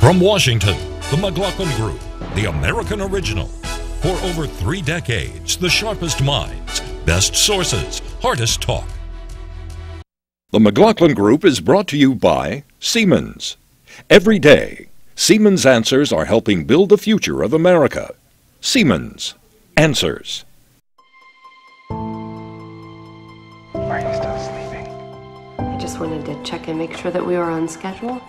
From Washington, the McLaughlin Group, the American original. For over 3 decades, the sharpest minds, best sources, hardest talk. The McLaughlin Group is brought to you by Siemens. Every day, Siemens Answers are helping build the future of America. Siemens Answers. Are you still sleeping? I just wanted to check and make sure that we were on schedule.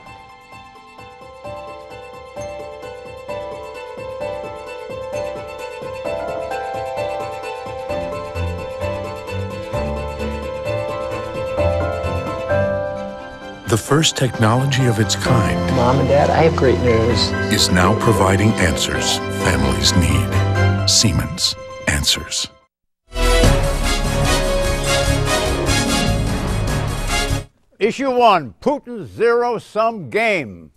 The first technology of its kind. Mom and Dad, I have great news. Is now providing answers families need. Siemens Answers. Issue 1, Putin's zero-sum game.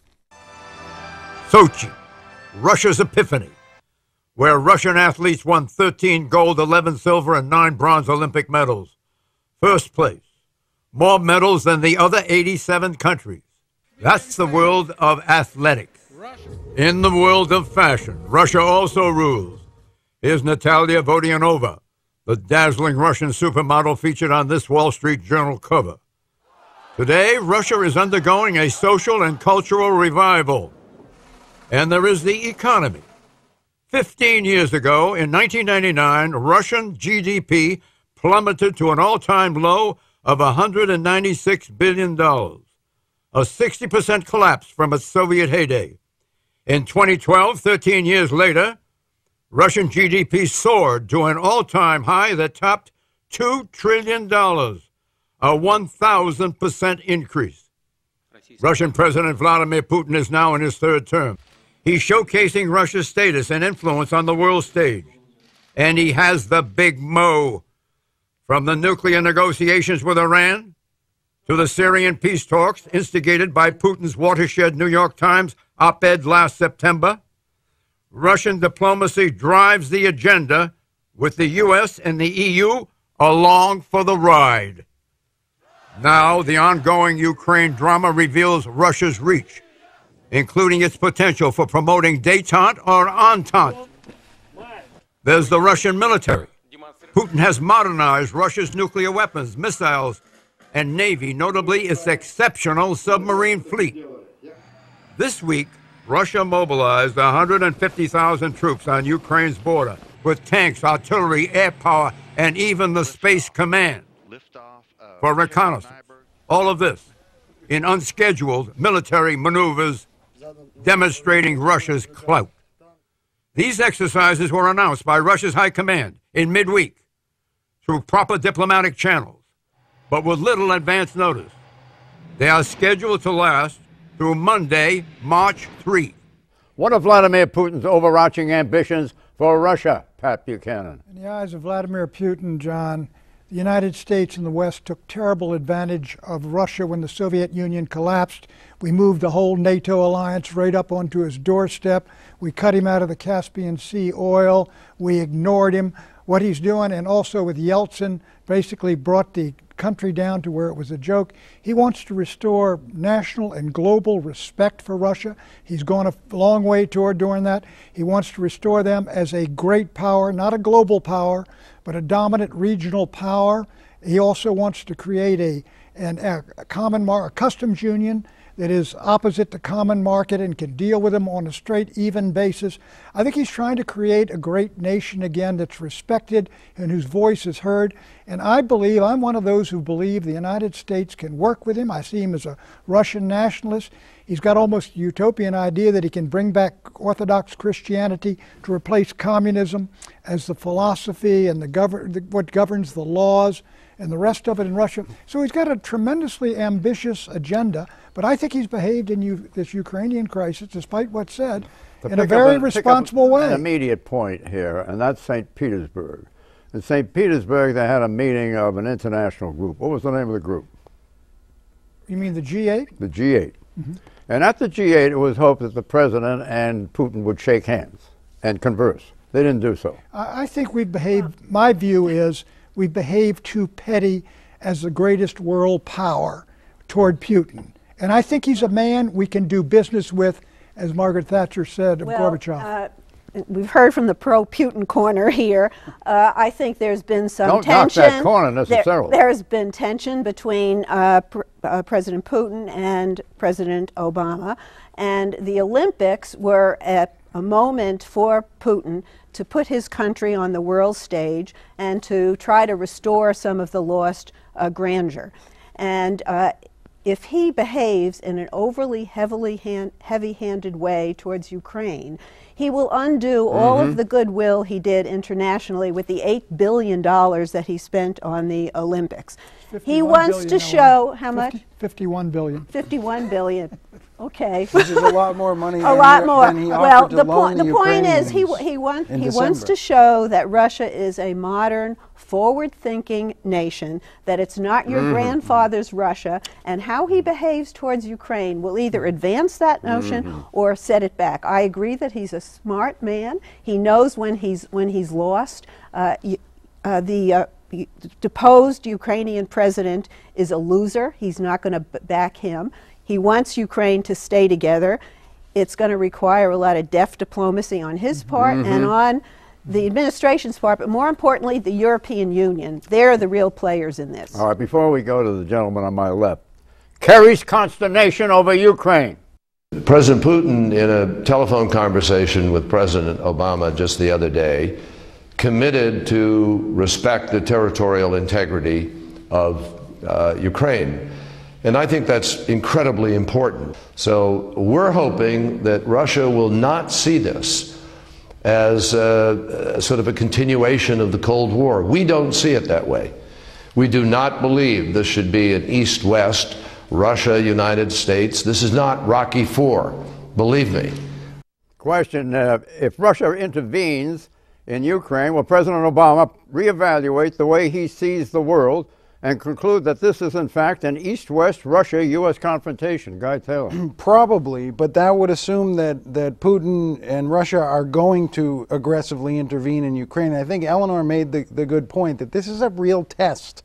Sochi, Russia's epiphany, where Russian athletes won 13 gold, 11 silver, and 9 bronze Olympic medals. First place. More medals than the other 87 countries. That's the world of athletics. In the world of fashion, Russia also rules. Here's Natalia Vodianova, the dazzling Russian supermodel featured on this Wall Street Journal cover. Today, Russia is undergoing a social and cultural revival. And there is the economy. 15 years ago, in 1999, Russian GDP plummeted to an all-time low of $196 billion, a 60% collapse from its Soviet heyday. In 2012, 13 years later, Russian GDP soared to an all-time high that topped $2 trillion, a 1,000% increase. Russian President Vladimir Putin is now in his 3rd term. He's showcasing Russia's status and influence on the world stage. And he has the big mo. From the nuclear negotiations with Iran to the Syrian peace talks instigated by Putin's watershed New York Times op-ed last September, Russian diplomacy drives the agenda with the U.S. and the EU along for the ride. Now, the ongoing Ukraine drama reveals Russia's reach, including its potential for promoting détente or entente. There's the Russian military. Putin has modernized Russia's nuclear weapons, missiles, and navy, notably its exceptional submarine fleet. This week, Russia mobilized 150,000 troops on Ukraine's border with tanks, artillery, air power, and even the Space Command for reconnaissance. All of this in unscheduled military maneuvers demonstrating Russia's clout. These exercises were announced by Russia's high command in midweek through proper diplomatic channels, but with little advance notice. They are scheduled to last through Monday, March 3. What are Vladimir Putin's overarching ambitions for Russia, Pat Buchanan? In the eyes of Vladimir Putin, John, the United States and the West took terrible advantage of Russia when the Soviet Union collapsed. We moved the whole NATO alliance right up onto his doorstep. We cut him out of the Caspian Sea oil. We ignored him. What he's doing, and also with Yeltsin, basically brought the country down to where it was a joke. He wants to restore national and global respect for Russia. He's gone a long way toward doing that. He wants to restore them as a great power, not a global power, but a dominant regional power. He also wants to create a customs union that is opposite the common market and can deal with them on a straight, even basis. I think he's trying to create a great nation again that's respected and whose voice is heard. And I'm one of those who believe the United States can work with him. I see him as a Russian nationalist. He's got almost a utopian idea that he can bring back Orthodox Christianity to replace communism as the philosophy and what governs the laws and the rest of it in Russia. So he's got a tremendously ambitious agenda, but I think he's behaved in this Ukrainian crisis, despite what's said, in a very responsible way. An immediate point here, and that's St. Petersburg. In St. Petersburg, they had a meeting of an international group. What was the name of the group? You mean the G8? The G8. Mm-hmm. And at the G8, it was hoped that the president and Putin would shake hands and converse. They didn't do so. I think we've behaved, my view is, we behave too petty as the greatest world power toward Putin. And I think he's a man we can do business with as Margaret Thatcher said of Gorbachev? We've heard from the pro-Putin corner here. I think there's been some tension. Don't knock that corner necessarily. There's been tension between President Putin and President Obama, and the Olympics were a moment for Putin to put his country on the world stage and to try to restore some of the lost grandeur. And if he behaves in an overly heavy-handed way towards Ukraine, he will undo all of the goodwill he did internationally with the $8 billion that he spent on the Olympics. He wants to show how much? 51 billion. 51 billion. Okay. This is a lot more money a lot more. than he Well, offered to loan the point is he wants to show that Russia is a modern, forward-thinking nation, that it's not your grandfather's Russia, and how he behaves towards Ukraine will either advance that notion or set it back. I agree that he's a smart man. He knows when he's lost. The deposed Ukrainian president is a loser. He's not going to back him. He wants Ukraine to stay together. It's going to require a lot of deft diplomacy on his part and on the administration's part, but more importantly, the European Union. They're the real players in this. All right, before we go to the gentleman on my left, Kerry's consternation over Ukraine. President Putin, in a telephone conversation with President Obama just the other day, committed to respect the territorial integrity of Ukraine. And I think that's incredibly important. So we're hoping that Russia will not see this as sort of a continuation of the Cold War. We don't see it that way. We do not believe this should be an East-West, Russia, United States. This is not Rocky IV, believe me. Question, if Russia intervenes in Ukraine, will President Obama reevaluate the way he sees the world and conclude that this is in fact an East-West Russia-U.S. confrontation? Guy Taylor. Probably, but that would assume that Putin and Russia are going to aggressively intervene in Ukraine. I think Eleanor made the good point that this is a real test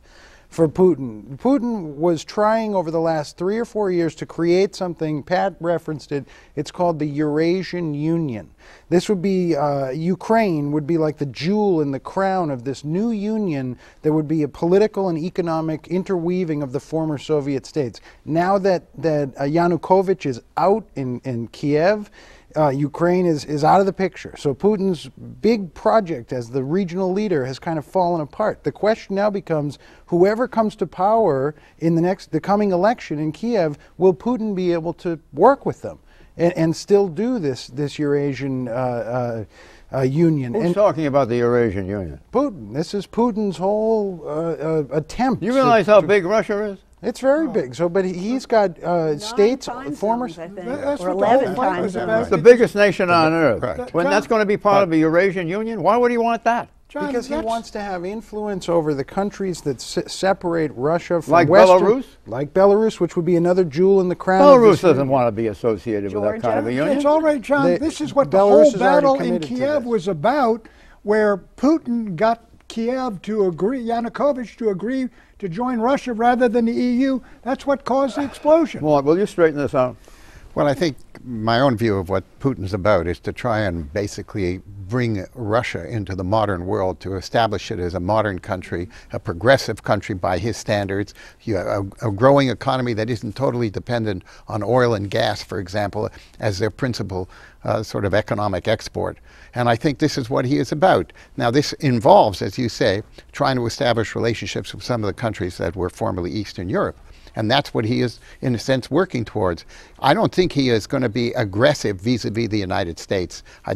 for Putin. Putin was trying over the last 3 or 4 years to create something, Pat referenced it, it's called the Eurasian Union. This would be, Ukraine would be like the jewel in the crown of this new union that would be a political and economic interweaving of the former Soviet states. Now that Yanukovych is out in Kiev, Ukraine is out of the picture. So Putin's big project as the regional leader has kind of fallen apart. The question now becomes, whoever comes to power in the coming election in Kiev, will Putin be able to work with them and still do this Eurasian union? Who's talking about the Eurasian Union? Putin. This is Putin's whole attempt. You realize how big Russia is? It's very big. So, but he's got states, former, or 11 times zones. It's the biggest nation on earth. Correct. When that's going to be part of the Eurasian Union, why would he want that? John, because he wants to have influence over the countries that separate Russia from like Western, Belarus? Like Belarus, which would be another jewel in the crown. Belarus doesn't want to be associated with that kind of a union. It's all right, John. This is what the whole battle in Kiev was about, where Putin got Kiev to agree, Yanukovych to agree to join Russia rather than the EU. That's what caused the explosion. Well, will you straighten this out? Well, I think my own view of what Putin's about is to try and basically bring Russia into the modern world, to establish it as a modern country, a progressive country by his standards, a growing economy that isn't totally dependent on oil and gas, for example, as their principal sort of economic export. And I think this is what he is about. Now, this involves, as you say, trying to establish relationships with some of the countries that were formerly Eastern Europe. And that's what he is, in a sense, working towards. I don't think he is going to be aggressive vis-a-vis the United States. I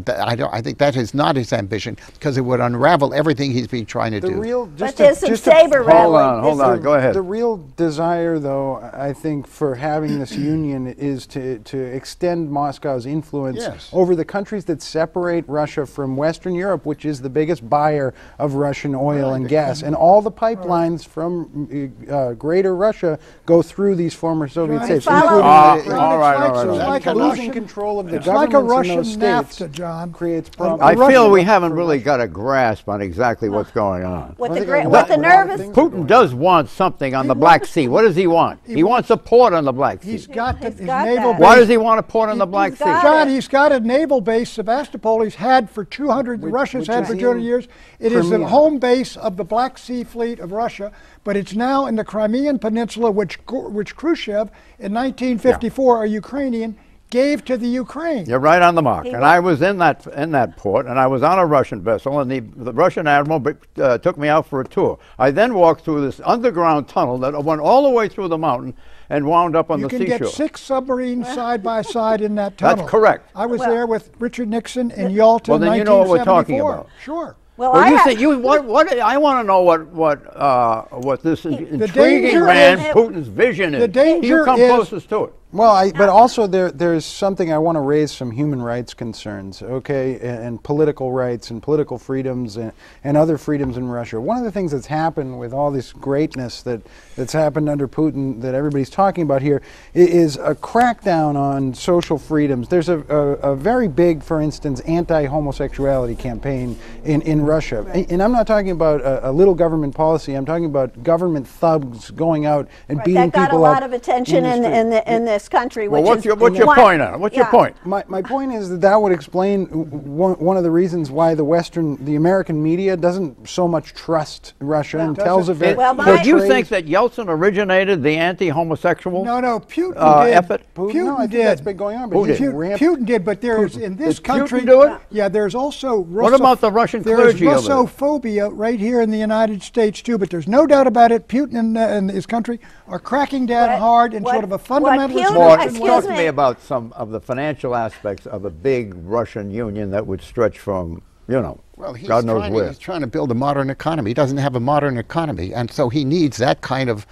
think that is not his ambition, because it would unravel everything he's been trying to do. But there's some saber rattling. Hold on, go ahead. The real desire, though, I think, for having this union is to extend Moscow's influence over the countries that separate Russia from Western Europe, which is the biggest buyer of Russian oil and gas. And all the pipelines from Greater Russia go through these former Soviet states. all right. It's like a losing control of the It's like a governments in Russian those states NAFTA, John. creates problems. I feel we haven't really got a grasp on exactly what's going on. What the nervous Putin does want something on the Black Sea. What does he want? He wants a port on the Black Sea. He's got his got naval that. base. Why does he want a port on the Black Sea? John, he's got a naval base, Sevastopol. He's had for 200, the Russians had for 200 years. It is the home base of the Black Sea Fleet of Russia, but it's now in the Crimean Peninsula, which Khrushchev in 1954, a Ukrainian, gave to the Ukraine. You're right on the mark. And I was in that port, and I was on a Russian vessel, and the Russian admiral took me out for a tour. I then walked through this underground tunnel that went all the way through the mountain and wound up on the seashore. You can get 6 submarines side by side in that tunnel. That's correct. I was there with Richard Nixon in Yalta in 1974. Well, then you know what we're talking about. Sure. Well, I want to know what this intriguing man Putin's vision is. The danger you come closest to it. Well, but also there's something I want to raise some human rights concerns, okay, and political rights and political freedoms and other freedoms in Russia. One of the things that's happened with all this greatness that's happened under Putin that everybody's talking about here is a crackdown on social freedoms. There's a very big, for instance, anti-homosexuality campaign in Russia. And I'm not talking about a little government policy. I'm talking about government thugs going out and beating people up. That got a lot of attention in this country. Well, what's your point on it? What's your point? My point is that would explain one of the reasons why the American media doesn't so much trust Russia and tells a very. Do you think that Yeltsin originated the anti-homosexual? No, Putin did. Effort? Putin did. That's been going on. But Putin did, but there's in this country. Putin do it? Yeah, there's also. What about the Russian clergy? There's Russophobia right here in the United States too. But there's no doubt about it. Putin and his country are cracking down hard in sort of a fundamentalist. Talk to me about some of the financial aspects of a big Russian union that would stretch from, well, God knows where. He's trying to build a modern economy. He doesn't have a modern economy, and so he needs that kind of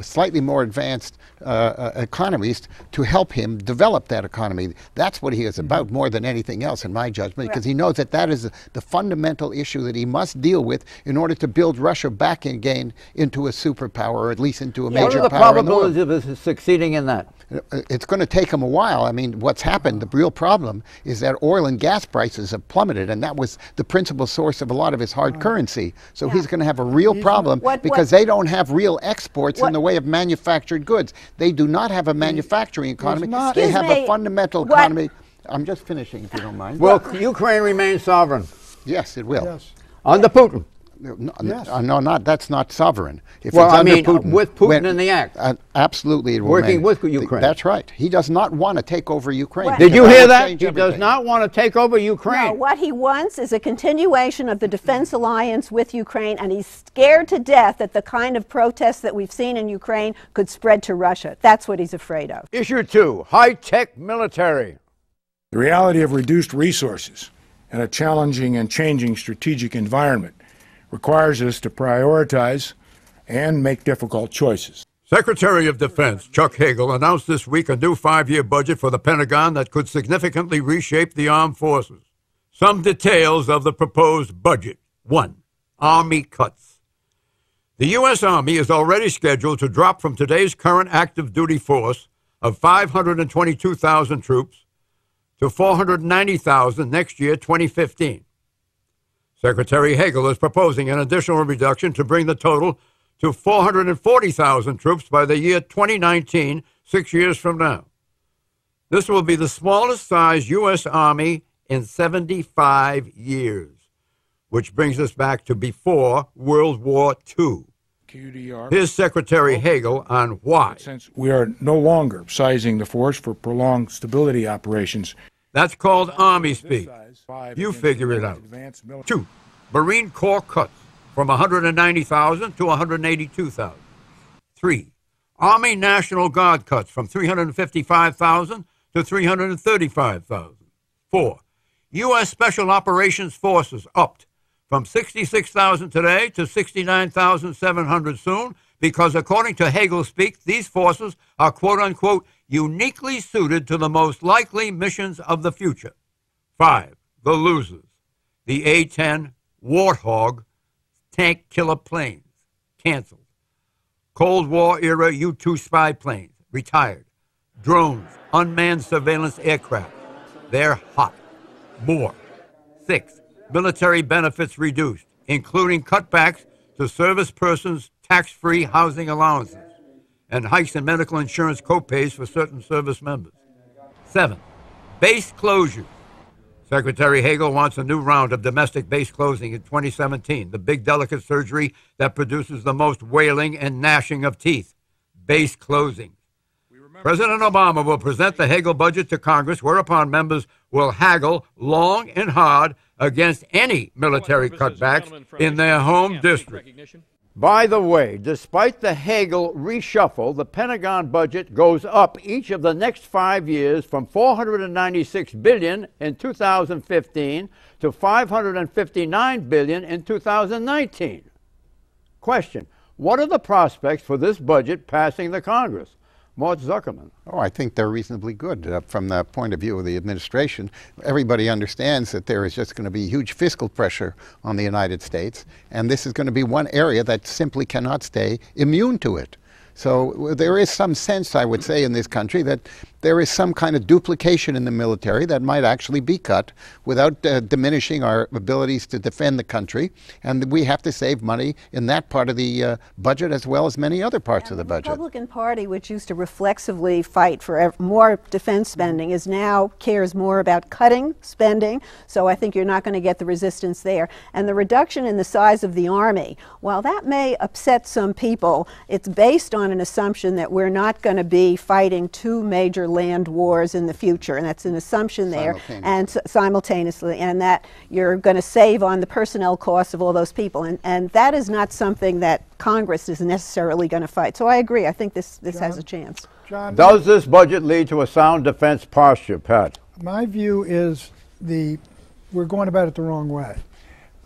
slightly more advanced economies to help him develop that economy. That's what he is about more than anything else, in my judgment, because he knows that is the fundamental issue that he must deal with in order to build Russia back again into a superpower, or at least into a major power. What are the probabilities of his succeeding in that? It's going to take him a while. I mean, what's happened, the real problem is that oil and gas prices have plummeted, and that was the principal source of a lot of his hard currency. So he's going to have a real problem because they don't have real exports in the way of manufactured goods. They do not have a manufacturing economy. They have a fundamental economy. I'm just finishing, if you don't mind. Will Ukraine remain sovereign? Yes, it will. Yes. Under Putin? No, that's not sovereign. If with Putin in the act. Absolutely, it will working with Ukraine. That's right. He does not want to take over Ukraine. Did you hear that? He does not want to take over Ukraine. No, what he wants is a continuation of the defense alliance with Ukraine, and he's scared to death that the kind of protests that we've seen in Ukraine could spread to Russia. That's what he's afraid of. Issue 2, high-tech military. The reality of reduced resources and a challenging and changing strategic environment requires us to prioritize and make difficult choices. Secretary of Defense Chuck Hagel announced this week a new 5-year budget for the Pentagon that could significantly reshape the armed forces. Some details of the proposed budget. 1. Army cuts. The U.S. Army is already scheduled to drop from today's current active duty force of 522,000 troops to 490,000 next year, 2015. Secretary Hagel is proposing an additional reduction to bring the total to 440,000 troops by the year 2019, 6 years from now. This will be the smallest size U.S. Army in 75 years, which brings us back to before World War II. Here's Secretary Hagel on why. Since we are no longer sizing the force for prolonged stability operations. That's called Army speak. You figure it out. 2. Marine Corps cuts from 190,000 to 182,000. 3. Army National Guard cuts from 355,000 to 335,000. 4. U.S. Special Operations Forces upped from 66,000 today to 69,700 soon because, according to Hagel speak, these forces are, quote-unquote, uniquely suited to the most likely missions of the future. 5. The losers. The A-10 Warthog tank killer planes, canceled. Cold War era U-2 spy planes, retired. Drones, unmanned surveillance aircraft. They're hot. More. 6. Military benefits reduced, including cutbacks to service persons' tax-free housing allowances and hikes in medical insurance copays for certain service members. 7. Base closures. Secretary Hagel wants a new round of domestic base closing in 2017, the big delicate surgery that produces the most wailing and gnashing of teeth. Base closing. President Obama will present the Hagel budget to Congress, whereupon members will haggle long and hard against any military cutbacks in their home district. By the way, despite the Hagel reshuffle, the Pentagon budget goes up each of the next 5 years from $496 billion in 2015 to $559 billion in 2019. Question: what are the prospects for this budget passing the Congress? Mort Zuckerman. Oh, I think they're reasonably good from the point of view of the administration. Everybody understands that there is just going to be huge fiscal pressure on the United States, and this is going to be one area that simply cannot stay immune to it. So there is some sense, I would say, in this country that there is some kind of duplication in the military that might actually be cut without diminishing our abilities to defend the country. And we have to save money in that part of the budget as well as many other parts of the budget. The Republican Party, which used to reflexively fight for more defense spending, is now cares more about cutting spending. So I think you're not going to get the resistance there. And the reduction in the size of the Army, while that may upset some people, it's based on an assumption that we're not going to be fighting two major land wars in the future, and that's an assumption there, and simultaneously, and that you're going to save on the personnel costs of all those people, and that is not something that Congress is necessarily going to fight. So I agree. I think this has a chance. John, does this budget lead to a sound defense posture, Pat? My view is we're going about it the wrong way.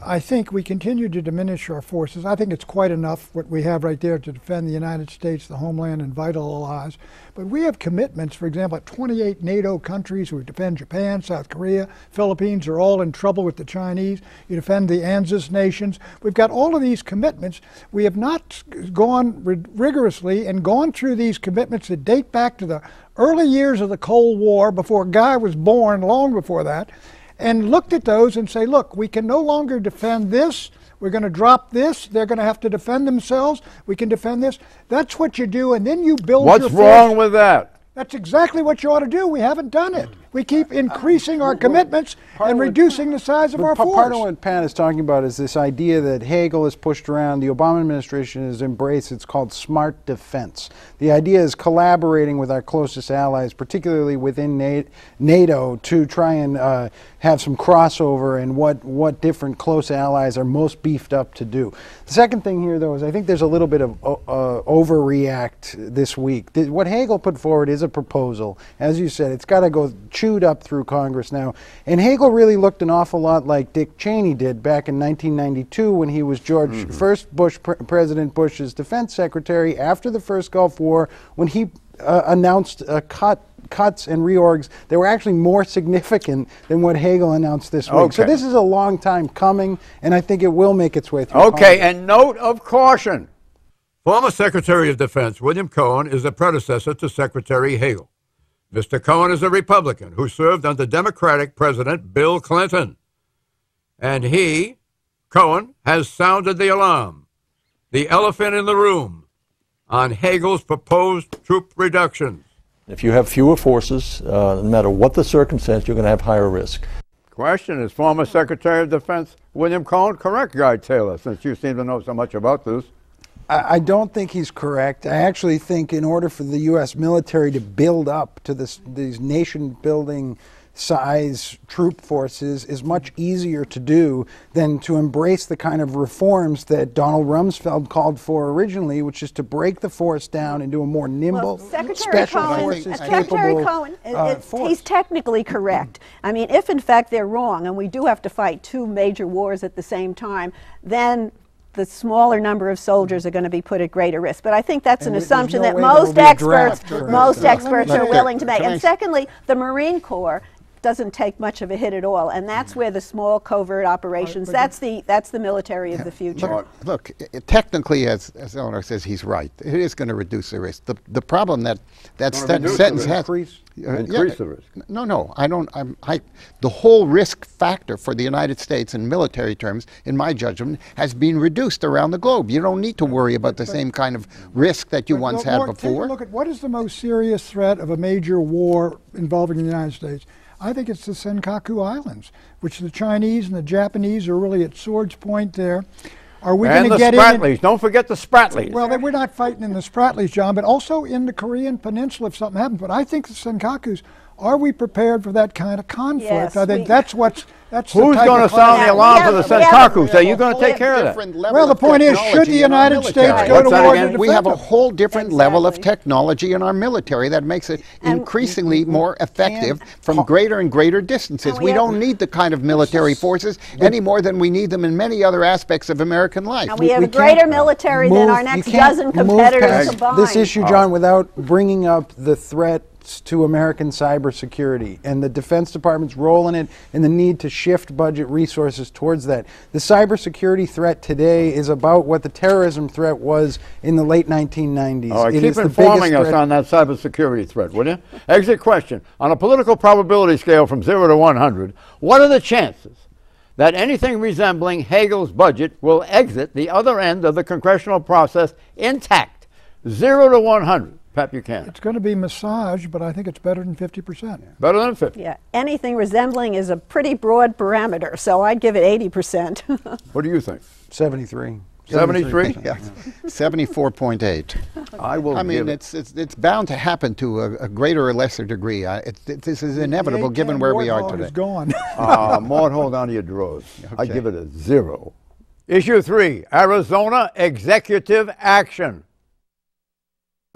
I think we continue to diminish our forces. I think it's quite enough what we have right there to defend the United States, the homeland, and vital allies. But we have commitments, for example, at 28 NATO countries who defend Japan, South Korea, Philippines are all in trouble with the Chinese. You defend the ANZUS nations. We've got all of these commitments. We have not gone rigorously and gone through these commitments that date back to the early years of the Cold War, before Guy was born, long before that, and looked at those and say, look, we can no longer defend this. We're going to drop this. They're going to have to defend themselves. We can defend this. That's what you do, and then you build your force. What's wrong with that? That's exactly what you ought to do. We haven't done it. We keep increasing our commitments and reducing the size of our force. Part of what Pat is talking about is this idea that Hagel has pushed around, the Obama administration has embraced. It's called smart defense. The idea is collaborating with our closest allies, particularly within NATO, to try and have some crossover in what different close allies are most beefed up to do. The second thing here, though, is I think there's a little bit of overreact this week. What Hagel put forward is a proposal. As you said, it's got to go chewed up through Congress now. And Hagel really looked an awful lot like Dick Cheney did back in 1992 when he was first President Bush's defense secretary after the first Gulf War, when he announced cuts and reorgs that were actually more significant than what Hagel announced this week. So this is a long time coming, and I think it will make its way through Congress. And note of caution. Former Secretary of Defense William Cohen is the predecessor to Secretary Hagel. Mr. Cohen is a Republican who served under Democratic President Bill Clinton. And he, Cohen, has sounded the alarm, the elephant in the room, on Hagel's proposed troop reductions. If you have fewer forces, no matter what the circumstance, you're going to have higher risk. Question: is former Secretary of Defense William Cohen correct, Guy Taylor, since you seem to know so much about this? I don't think he's correct. I actually think in order for the U.S. military to build up to these nation-building size troop forces is much easier to do than to embrace the kind of reforms that Donald Rumsfeld called for originally, which is to break the force down into a more nimble, special forces capable force. He's technically correct. I mean, if in fact they're wrong and we do have to fight two major wars at the same time, then the smaller number of soldiers are going to be put at greater risk. But I think that's an assumption that most experts are willing to make. And secondly, the Marine Corps doesn't take much of a hit at all, and that's where the small covert operations, that's the military of the future. Look, technically, as Eleanor says, he's right. It is going to reduce the risk. The problem that sentence has... Increase the risk. No, I don't. The whole risk factor for the United States in military terms, in my judgment, has been reduced around the globe. You don't need to worry about the same kind of risk that you once had before. Take a look at what is the most serious threat of a major war involving the United States. I think it's the Senkaku Islands, which the Chinese and the Japanese are really at sword's point there. Are we going to get in? And the Spratlys. Don't forget the Spratlys. Well, we're not fighting in the Spratlys, John, but also in the Korean Peninsula if something happens. But I think the Senkakus, are we prepared for that kind of conflict? Yes, I think that's what's... Who's going to sound the alarm for the Senkakus? Are you going to take care of that? Well, the point is, should the United States go to war to defend? We have a whole different level of technology in our military that makes it increasingly more effective from greater and greater distances. We don't need the kind of military forces any more than we need them in many other aspects of American life. And we have a greater military than our next dozen competitors combined. This issue, John, without bringing up the threat to American cybersecurity and the Defense Department's role in it and the need to shift budget resources towards that. The cybersecurity threat today is about what the terrorism threat was in the late 1990s. All right, keep informing us on that cybersecurity threat, will you? Exit question. On a political probability scale from 0 to 100, what are the chances that anything resembling Hagel's budget will exit the other end of the congressional process intact? 0 to 100. Pat Buchanan. It's going to be massaged, but I think it's better than 50%. Better than 50. Yeah, anything resembling is a pretty broad parameter, so I'd give it 80%. What do you think? 73. 73? Yes. 74.8. I mean, it's bound to happen to a greater or lesser degree. This is inevitable given where we are today. Is gone. Maud, hold on to your drawers. Okay. I give it a 0. Issue 3, Arizona executive action.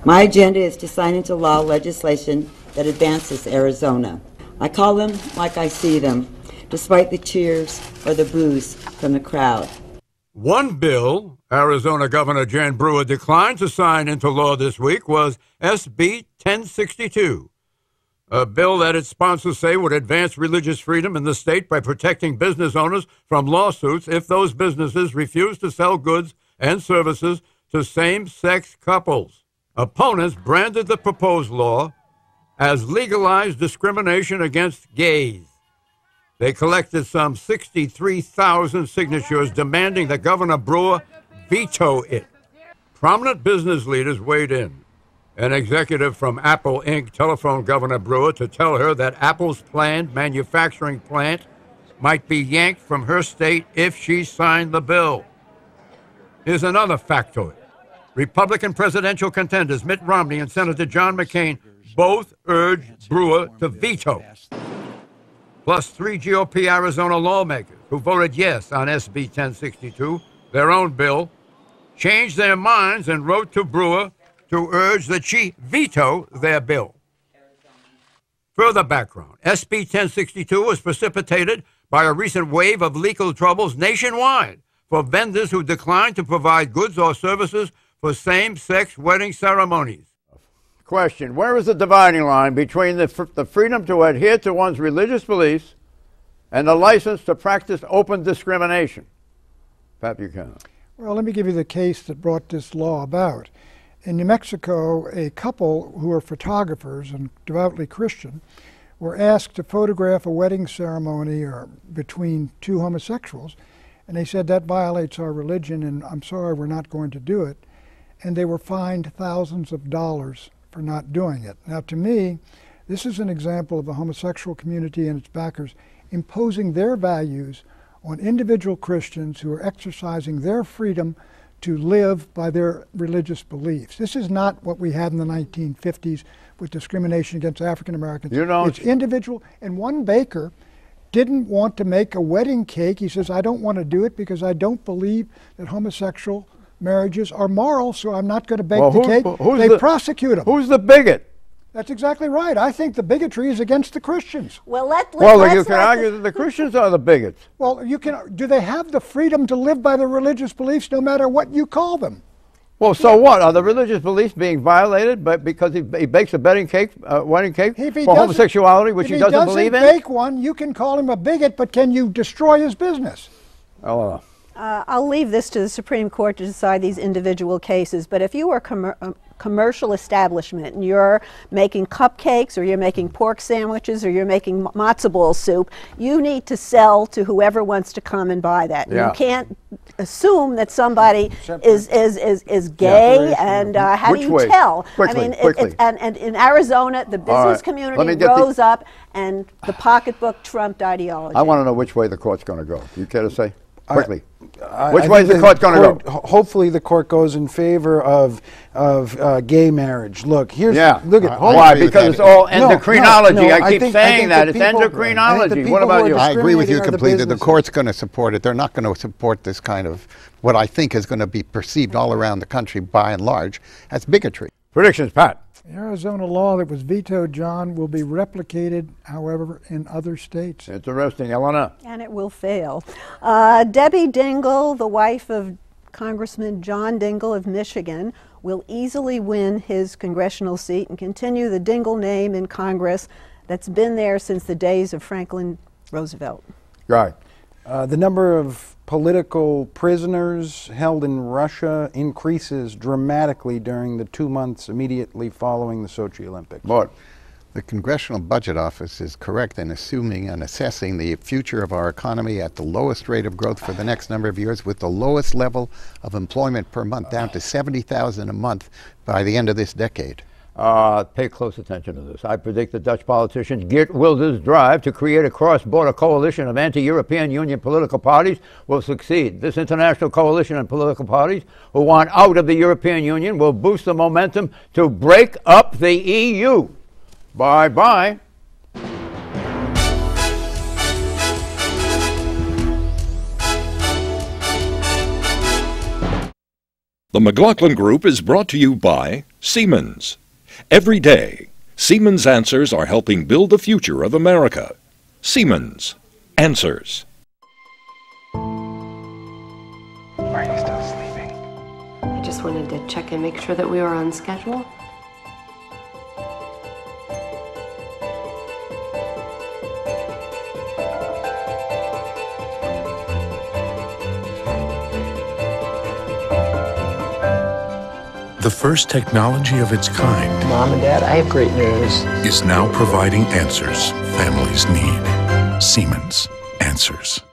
My agenda is to sign into law legislation that advances Arizona. I call them like I see them, despite the cheers or the boos from the crowd. One bill Arizona Governor Jan Brewer declined to sign into law this week was SB 1062, a bill that its sponsors say would advance religious freedom in the state by protecting business owners from lawsuits if those businesses refuse to sell goods and services to same-sex couples. Opponents branded the proposed law as legalized discrimination against gays. They collected some 63,000 signatures demanding that Governor Brewer veto it. Prominent business leaders weighed in. An executive from Apple Inc. telephoned Governor Brewer to tell her that Apple's planned manufacturing plant might be yanked from her state if she signed the bill. Here's another factoid. Republican presidential contenders Mitt Romney and Senator John McCain both urged Brewer to veto. Plus 3 GOP Arizona lawmakers who voted yes on SB 1062, their own bill, changed their minds and wrote to Brewer to urge that she veto their bill. Further background, SB 1062 was precipitated by a recent wave of legal troubles nationwide for vendors who declined to provide goods or services for same-sex wedding ceremonies. Question, where is the dividing line between the freedom to adhere to one's religious beliefs and the license to practice open discrimination? Pat Buchanan. Well, let me give you the case that brought this law about. In New Mexico, a couple who are photographers and devoutly Christian were asked to photograph a wedding ceremony between two homosexuals, and they said that violates our religion and I'm sorry, we're not going to do it. And they were fined thousands of dollars for not doing it. Now, to me, this is an example of the homosexual community and its backers imposing their values on individual Christians who are exercising their freedom to live by their religious beliefs. This is not what we had in the 1950s with discrimination against African Americans. You know, it's individual. And one baker didn't want to make a wedding cake. He says, I don't want to do it because I don't believe that homosexual marriages are moral, so I'm not going to bake the cake. They prosecute them. Who's the bigot? That's exactly right. I think the bigotry is against the Christians. Well, you can argue that the Christians are the bigots. Well, do they have the freedom to live by their religious beliefs no matter what you call them? Well, so what? Are the religious beliefs being violated because he bakes a wedding cake for homosexuality, which he doesn't believe in? If he doesn't bake one, you can call him a bigot, but can you destroy his business? Oh. I'll leave this to the Supreme Court to decide these individual cases, but if you are a commercial establishment and you're making cupcakes or you're making pork sandwiches or you're making matzo ball soup, you need to sell to whoever wants to come and buy that. Yeah. You can't assume that somebody is gay, and how do you tell? Quickly. And in Arizona, the business community rose up, and the pocketbook trumped ideology. I want to know which way the court's going to go. You care to say? Quickly. Which way is the court going to go? Hopefully the court goes in favor of gay marriage. Look, here's look at why? Because it's all endocrinology. I keep saying that. It's endocrinology. What about you? I agree with you completely. The court's going to support it. They're not going to support this kind of what I think is going to be perceived all around the country by and large as bigotry. Predictions, Pat. The Arizona law that was vetoed, John, will be replicated, however, in other states. Interesting, Eleanor. And it will fail. Debbie Dingell, the wife of Congressman John Dingell of Michigan, will easily win his congressional seat and continue the Dingell name in Congress that's been there since the days of Franklin Roosevelt. Right. The number of political prisoners held in Russia increases dramatically during the 2 months immediately following the Sochi Olympics. What? The Congressional Budget Office is correct in assuming and assessing the future of our economy at the lowest rate of growth for the next number of years, with the lowest level of employment per month, down to 70,000 a month by the end of this decade. Pay close attention to this. I predict the Dutch politician Geert Wilders' drive to create a cross-border coalition of anti-European Union political parties will succeed. This international coalition of political parties who want out of the European Union will boost the momentum to break up the EU. Bye-bye. The McLaughlin Group is brought to you by Siemens. Every day, Siemens Answers are helping build the future of America. Siemens Answers. Are you still sleeping? I just wanted to check and make sure that we were on schedule. The first technology of its kind. Mom and Dad, I have great news. Is now providing answers families need. Siemens Answers.